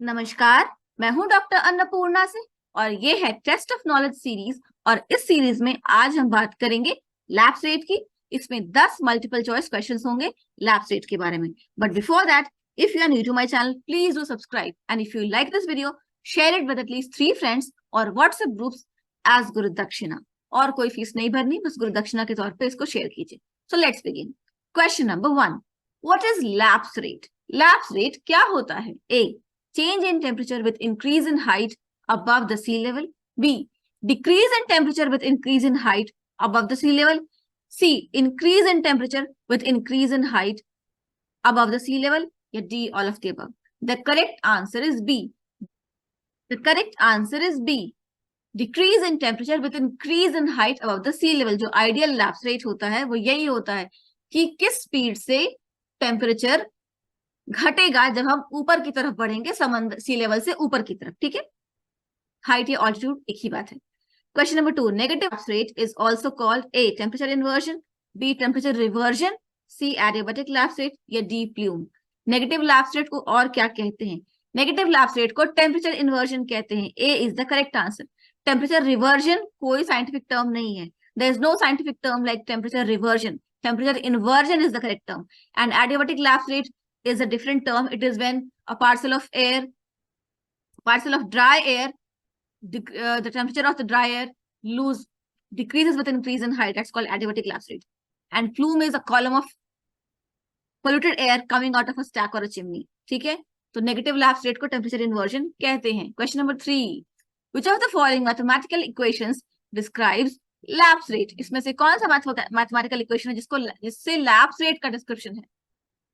नमस्कार, मैं हूं डॉक्टर अन्नपूर्णा से और ये है टेस्ट ऑफ नॉलेज सीरीज। और इस सीरीज में आज हम बात करेंगे लैप्स रेट की। इसमें 10 मल्टीपल चॉइस क्वेश्चंस होंगे लैप्स रेट के बारे में। But before that, if you are new to my channel, please do subscribe and if you like this video, share it with at least 3 friends और WhatsApp groups as guru dakshina. और कोई fees नहीं भरनी, बस गुरु दक्षिणा के तौर पे इसको शेयर कीजिए। So let's begin. Question number 1, what is lapse rate? Lapse rate क्या होता है? ए, change in temperature with increase in height above the sea level. B, decrease in temperature with increase in height above the sea level. C, increase in temperature with increase in height above the sea level. या D, all of the above. The correct answer is B. The correct answer is B. Decrease in temperature with increase in height above the sea level. जो ideal lapse rate होता है वो यही होता है कि किस स्पीड से टेम्परेचर घटेगा जब हम ऊपर की तरफ बढ़ेंगे, समंदर सी लेवल से ऊपर की तरफ। ठीक है, हाइट या ऑल्टीट्यूड एक ही बात है। Question number 2, negative lapse rate is also called A, temperature inversion, B, temperature reversion, C, adiabatic lapse rate या D, plume. Negative lapse rate को और क्या कहते हैं? नेगेटिव लैप्स रेट को टेम्परेचर इन्वर्जन कहते हैं। A is the correct answer. Temperature reversion कोई साइंटिफिक टर्म नहीं है। There is no scientific term like temperature reversion. Temperature inversion is the correct term. And adiabatic lapse rate is a different term. It is when a parcel of dry air, the temperature of the dry air decreases with increase in height. That's called adiabatic lapse rate. And plume is a column of polluted air coming out of a stack or a chimney. ठीक है, तो negative lapse rate को temperature inversion कहते हैं। Question number 3, which of the following mathematical equations describes lapse rate? इसमें से कौन सा मैथमेटिकल इक्वेशन है जिससे लैप्स रेट का डिस्क्रिप्शन है?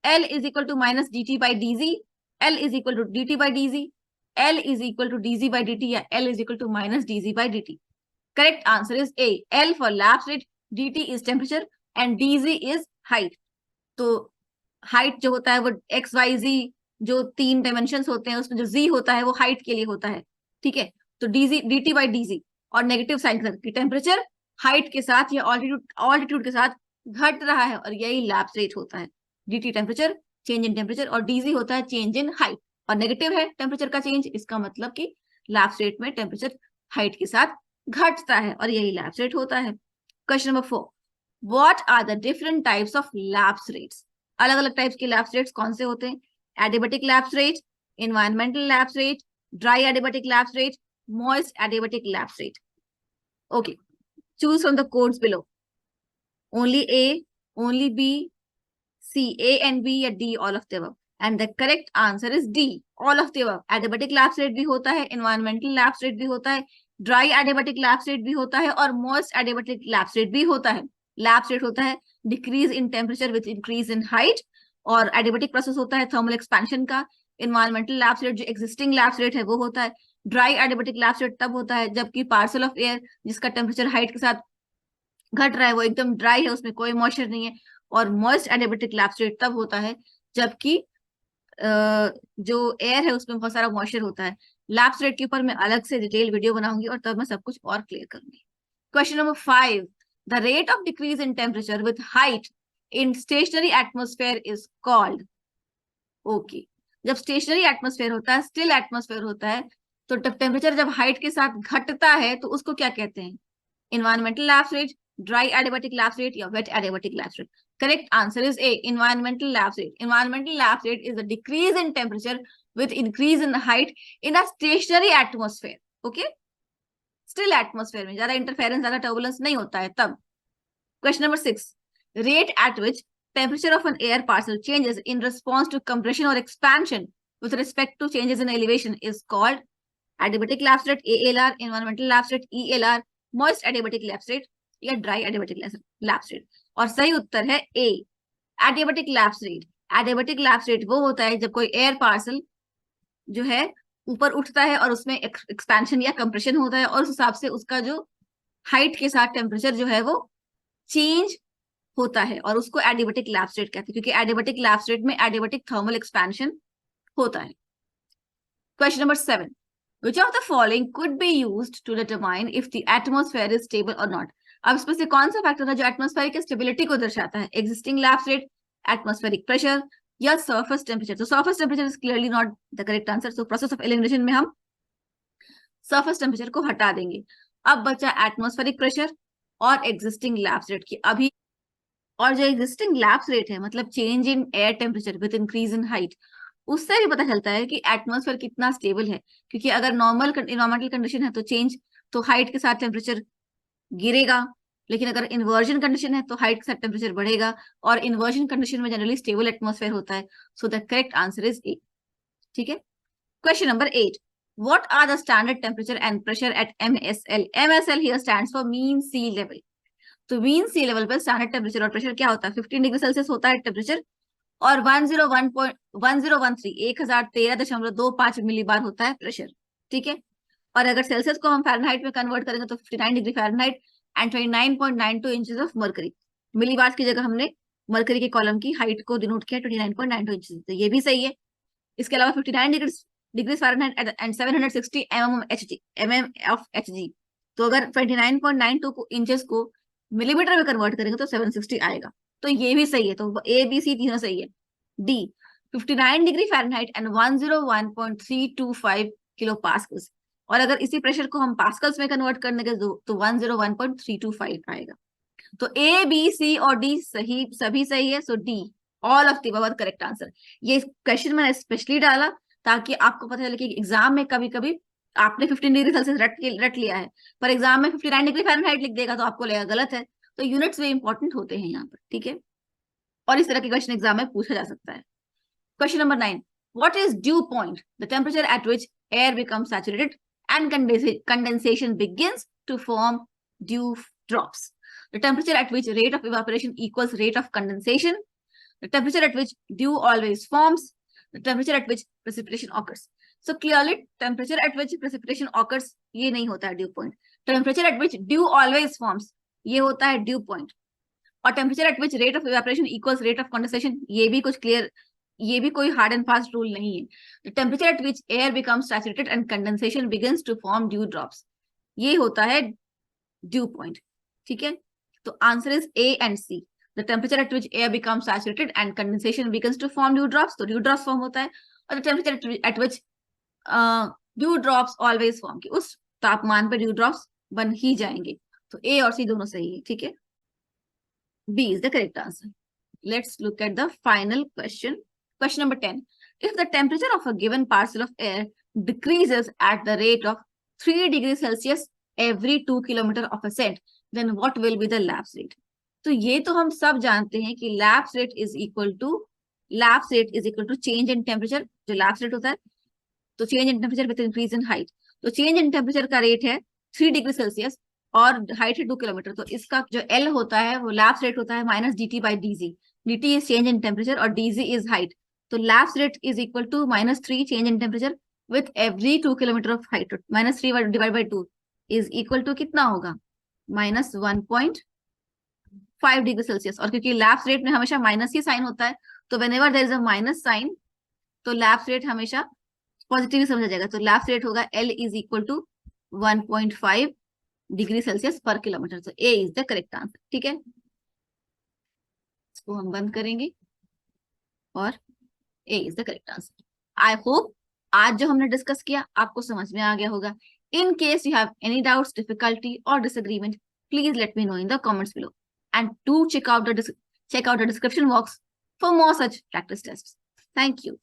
L is equal to minus dt by dz, L is equal to dt by dz, L is equal to dz by dt या L is equal to minus dz by dt. Correct answer is A. L for lapse rate, dt is temperature and dz is height. तो height जो होता है वो x y z जो 3 dimensions होते हैं उसमें जो z होता है वो height के लिए होता है। ठीक है, तो dz dt by dz और नेगेटिव साइन की टेम्परेचर हाइट के साथ या ऑल्टीट्यूड के साथ घट रहा है और यही लैप्स रेट होता है। dt temperature, change in temperature, और dz होता है चेंज इन हाइट और नेगेटिव है टेम्परेचर का चेंज। इसका मतलब कि लैप्स रेट में टेम्परेचर हाइट के साथ घटता है और यही लैप्स रेट होता है। Question number 4, what are the different types of lapse rates? अलग अलग टाइप्स के लैप्स रेट्स कौन से होते हैं? Adiabatic lapse rate, environmental lapse rate, dry adiabatic lapse rate, moist adiabatic lapse rate. Okay, choose from the codes below. Only A, only B, C, A and B या D, all of the above. And the correct answer is D, all of the above. Adiabatic lapse rate भी होता है, environmental lapse rate भी होता है, dry adiabatic lapse rate भी होता है और moist adiabatic lapse rate भी होता है। Lapse rate होता है decrease in temperature with increase in height और adiabatic process होता है thermal expansion का। environmental lapse rate जो existing lapse rate है वो होता है। dry adiabatic lapse rate तब होता है जबकि parcel of air जिसका temperature height के साथ घट रहा है वो एकदम ड्राई है, उसमें कोई मॉइस्चर नहीं है। और मॉइस्ट एडियाबैटिक लैप्स रेट तब होता है जबकि जो एयर है उसमें बहुत सारा मॉइस्चर होता है। लैप्स रेट के ऊपर मैं अलग से डिटेल वीडियो बनाऊंगी और तब मैं सब कुछ और क्लियर करूंगी। Question number 5, the rate of decrease in temperature with height in stationary atmosphere is called. Okay, जब स्टेशनरी एटमोस्फेयर होता है, स्टिल एटमोस्फेयर होता है, तो टेम्परेचर जब हाइट के साथ घटता है तो उसको क्या कहते हैं? Environmental lapse rate, dry adiabatic lapse rate या wet adiabatic lapse rate? Correct answer is A, environmental lapse rate. Environmental lapse rate is a decrease in temperature with increase in height in a stationary atmosphere. Okay? Still atmosphere में ज्यादा interference, ज्यादा turbulence नहीं होता है तब। Question number 6, rate at which temperature of an air parcel changes in response to compression or expansion with respect to changes in elevation is called adiabatic lapse rate, ALR, environmental lapse rate, ELR, moist adiabatic lapse rate या dry adiabatic lapse rate। और सही उत्तर है A, adiabatic lapse rate. Adiabatic lapse rate वो होता है जब कोई एयर पार्सल जो है ऊपर उठता है और उसमें एक्सपेंशन या कंप्रेशन होता है और उस हिसाब से उसका जो हाइट के साथ टेम्परेचर जो है वो चेंज होता है और उसको एडियाबैटिक लैप्स रेट कहते हैं, क्योंकि एडियाबैटिक लैप्स रेट में एडियाबैटिक थर्मल एक्सपेंशन होता है। Question number 7, which of the following could be used to determine if the atmosphere is stable or not? अब इसमें से कौन सा फैक्टर है जो एटमॉस्फेरिक स्टेबिलिटी को दर्शाता है? Existing lapse rate, atmospheric pressure या सरफेस टेम्परेचर। तो surface temperature is clearly not the correct answer, so process of elimination में हम सरफेस टेम्परेचर को हटा देंगे। अब बचा एटमॉस्फेरिक प्रेशर और एग्जिस्टिंग लैब्स रेट की। अभी और जो एग्जिस्टिंग लैब्स रेट है, मतलब change in air temperature with increase in height, उससे भी पता चलता है कि एटमॉस्फेयर कितना स्टेबल है। क्योंकि अगर नॉर्मल इन्वायरमेंटल कंडीशन है तो चेंज, तो हाइट के साथ टेम्परेचर गिरेगा, लेकिन अगर इन्वर्जन कंडीशन है तो हाइट के साथ टेम्परेचर बढ़ेगा, और इन्वर्जन कंडीशन में जनरली स्टेबल एटमॉस्फेयर होता है। So the correct answer is ए। ठीक है, question number 8, what are the standard temperature and pressure at MSL? MSL here stands for mean sea level. तो मीन सी लेवल पर standard temperature और pressure क्या होता है? 15 डिग्री सेल्सियस होता है टेम्परेचर, और 1013.25 मिलीबार होता है प्रेशर। ठीक है, और अगर सेल्सियस को हम फ़ारेनहाइट में कन्वर्ट करेंगे तो 59 degree Fahrenheit and 29.92 inches of mercury. Millibar की जगह हमने मरकरी के कॉलम की हाइट को डिनोट किया 29.92 इंचेस, तो ये भी सही है। इसके अलावा 59 degree Fahrenheit and 760 mm of Hg। तो अगर 29.92 इंचेस को मिलीमीटर में कन्वर्ट करेंगे तो 760 आएगा, तो ये भी सही है। तो ए बी सी तीनों सही है। D 59 degree Fahrenheit and 101.325 kilo pascals, और अगर इसी प्रेशर को हम पास्कल्स में कन्वर्ट करने के तो 101.325 आएगा। तो ए बी सी और डी सही, सभी सही है। So D all of the above correct answer. ये क्वेश्चन मैंने स्पेशली डाला ताकि आपको पता चले कि एग्जाम में कभी कभी आपने 15 डिग्री सेल्सियस रट लिया है, पर एग्जाम में 59 डिग्री फ़ारेनहाइट लिख देगा तो आपको लगेगा गलत है। तो यूनिट्स भी इंपॉर्टेंट होते हैं यहाँ पर। ठीक है, और इस तरह के क्वेश्चन एग्जाम में पूछा जा सकता है। Question number 9, what is dew point? The temperature at which air becomes saturated and condensation begins to form dew drops. The temperature at which rate of evaporation equals rate of condensation. The temperature at which dew always forms. The temperature at which precipitation occurs. So clearly temperature at which precipitation occurs ये नहीं होता है dew point. Temperature at which dew always forms ये होता है dew point. और temperature at which rate of evaporation equals rate of condensation, ये भी कुछ क्लियर, ये भी कोई हार्ड एंड फास्ट रूल नहीं है। The temperature at which air becomes saturated and condensation begins to form dew drops, ये होता है ड्यू पॉइंट। ठीक है, तो answer is A and C. The temperature at which air becomes saturated and condensation begins to form dew drops, तो dew drops form होता है। और the temperature at which dew drops always form, की उस तापमान पर ड्यू ड्रॉप्स बन ही जाएंगे। तो ए और सी दोनों सही है। ठीक है, B is the correct answer. Let's look at the final question. Question number 10. If the temperature of a given parcel of air decreases at the rate of 3 degrees Celsius every 2 kilometer of ascent, then what will be the lapse rate? तो ये तो हम सब जानते हैं कि lapse rate is equal to change in temperature, जो lapse rate होता है, तो change in temperature with increase in height. तो change in temperature का rate है 3 डिग्री सेल्सियस और हाइट है 2 किलोमीटर, तो इसका जो एल होता है वो लैप्स रेट होता है minus dt by dz। dt is change in temperature और dz इज हाइट, तो lapse rate is equal to -3 change in temperature with every 2 kilometre of height. -3 divide by 2 is equal to कितना होगा? -1.5 degree Celsius. और क्योंकि lapse rate में हमेशा minus ही sign होता है, तो whenever there is a minus sign तो लैप्स रेट हमेशा पॉजिटिव ही समझा जाएगा। तो लैप्स रेट होगा L is equal to 1.5 degree Celsius पर किलोमीटर। तो A is the correct answer. ठीक है, इसको हम बंद करेंगे और A is the correct answer. I hope आज जो हमने डिस्कस किया आपको समझ में आ गया होगा। In case you have any doubts, difficulty और disagreement, please let me know in the comments below and do check out the description box for more such practice tests. Thank you.